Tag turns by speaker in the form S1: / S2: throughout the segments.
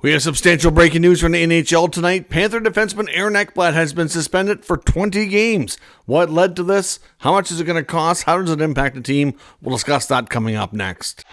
S1: We have substantial breaking news from the NHL tonight. Panther defenseman Ekblad has been suspended for 20 games. What led to this? How much is it going to cost? How does it impact the team? We'll discuss that coming up next.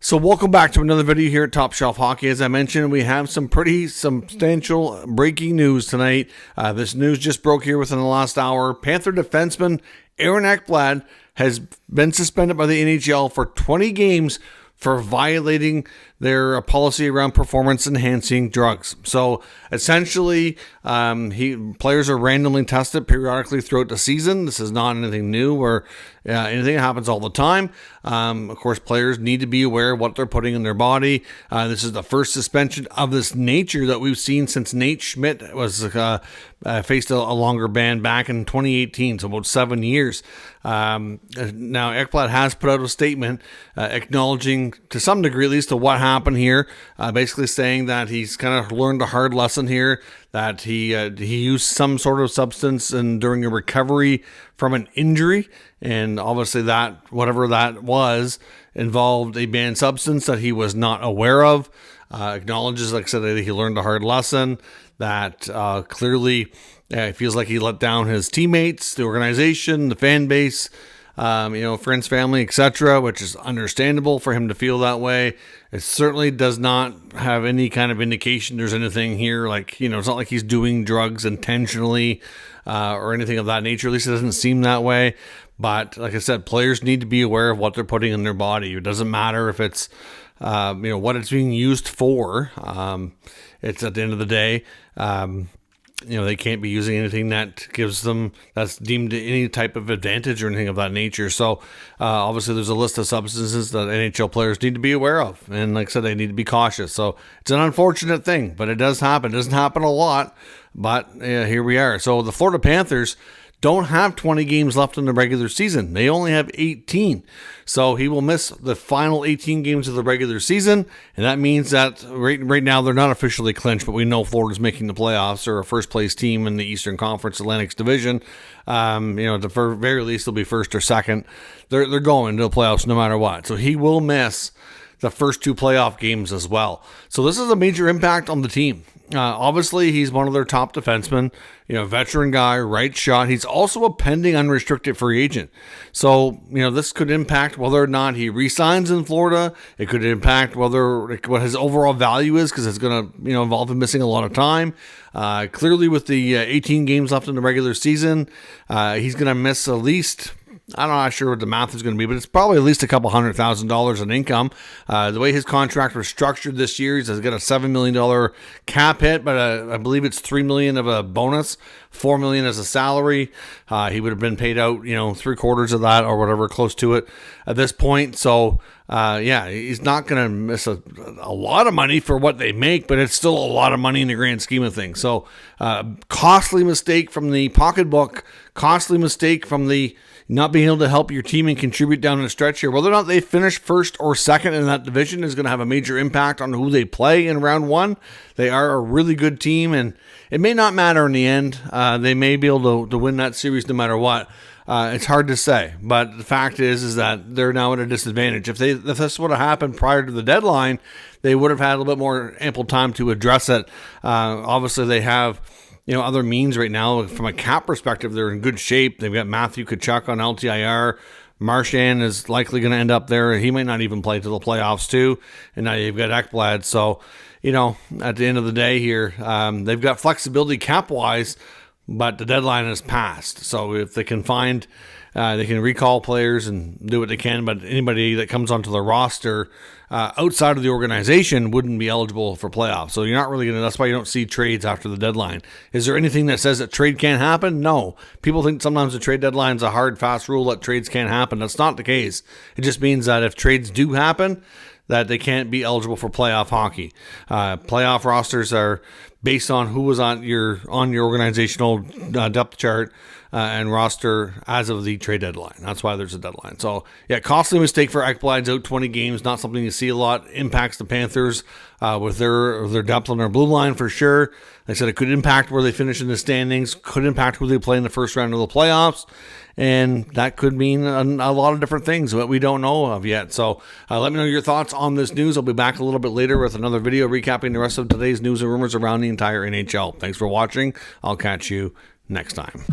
S1: So welcome back to another video here at Top Shelf Hockey. As I mentioned, we have some pretty substantial breaking news tonight. This news just broke here within the last hour. Panther defenseman Ekblad has been suspended by the NHL for 20 games for violating their policy around performance-enhancing drugs. So essentially, players are randomly tested periodically throughout the season. This is not anything new or anything that happens all the time. Of course, players need to be aware of what they're putting in their body. This is the first suspension of this nature that we've seen since Nate Schmidt was faced a longer ban back in 2018, so about 7 years. Now, Ekblad has put out a statement acknowledging, to some degree at least, to what happened here, basically saying that he's kind of learned a hard lesson here, that he used some sort of substance and during a recovery from an injury, and obviously that, whatever that was, involved a banned substance that he was not aware of. Acknowledges, like I said, that he learned a hard lesson, that clearly it feels like he let down his teammates, the organization, the fan base, friends, family, etc., which is understandable for him to feel that way. It certainly does not have any kind of indication there's anything here, like, it's not like he's doing drugs intentionally or anything of that nature. At least it doesn't seem that way. But like I said, players need to be aware of what they're putting in their body. It doesn't matter if it's what it's being used for. It's at the end of the day, they can't be using anything that gives them, that's deemed any type of advantage or anything of that nature. So obviously there's a list of substances that NHL players need to be aware of. And like I said, they need to be cautious. So it's an unfortunate thing, but it does happen. It doesn't happen a lot, but here we are. So the Florida Panthers don't have 20 games left in the regular season. They only have 18. So he will miss the final 18 games of the regular season. And that means that right now they're not officially clinched, but we know Florida's making the playoffs or a first place team in the Eastern Conference Atlantic's division. At the very least, they'll be first or second. They're going to the playoffs no matter what. So he will miss the first two playoff games as well. So this is a major impact on the team. Obviously, he's one of their top defensemen, veteran guy, right shot. He's also a pending unrestricted free agent. So, this could impact whether or not he re-signs in Florida. It could impact what his overall value is, because it's going to, involve him missing a lot of time. Clearly, with the 18 games left in the regular season, he's going to miss at least, I'm not sure what the math is going to be, but it's probably at least a couple $100,000 in income. The way his contract was structured this year, he's got a $7 million cap hit, but I believe it's $3 million of a bonus, $4 million as a salary. He would have been paid out, 3/4 of that or whatever, close to it at this point. So, he's not going to miss a lot of money for what they make, but it's still a lot of money in the grand scheme of things. So, costly mistake from the pocketbook, costly mistake from the not being able to help your team and contribute down the stretch here. Whether or not they finish first or second in that division is going to have a major impact on who they play in round one. They are a really good team, and it may not matter in the end. They may be able to win that series no matter what. It's hard to say, but the fact is that they're now at a disadvantage. If this would have happened prior to the deadline, they would have had a little bit more ample time to address it. Obviously, they have other means right now. From a cap perspective, they're in good shape. They've got Matthew Tkachuk on LTIR. Marchand is likely going to end up there. He might not even play to the playoffs too. And now you've got Ekblad. So, at the end of the day here, they've got flexibility cap-wise, but the deadline has passed. So if they can find, they can recall players and do what they can, but anybody that comes onto the roster outside of the organization wouldn't be eligible for playoffs. So you're not really going to, that's why you don't see trades after the deadline. Is there anything that says that trade can't happen? No. People think sometimes the trade deadline is a hard, fast rule that trades can't happen. That's not the case. It just means that if trades do happen, that they can't be eligible for playoff hockey. Playoff rosters are based on who was on your organizational depth chart and roster as of the trade deadline. That's why there's a deadline. So, yeah, costly mistake for Ekblad's out 20 games. Not something you see a lot. Impacts the Panthers with their depth on their blue line for sure. Like I said, it could impact where they finish in the standings, could impact who they play in the first round of the playoffs, and that could mean a lot of different things that we don't know of yet. So let me know your thoughts on this news. I'll be back a little bit later with another video recapping the rest of today's news and rumors around the entire NHL. Thanks for watching. I'll catch you next time.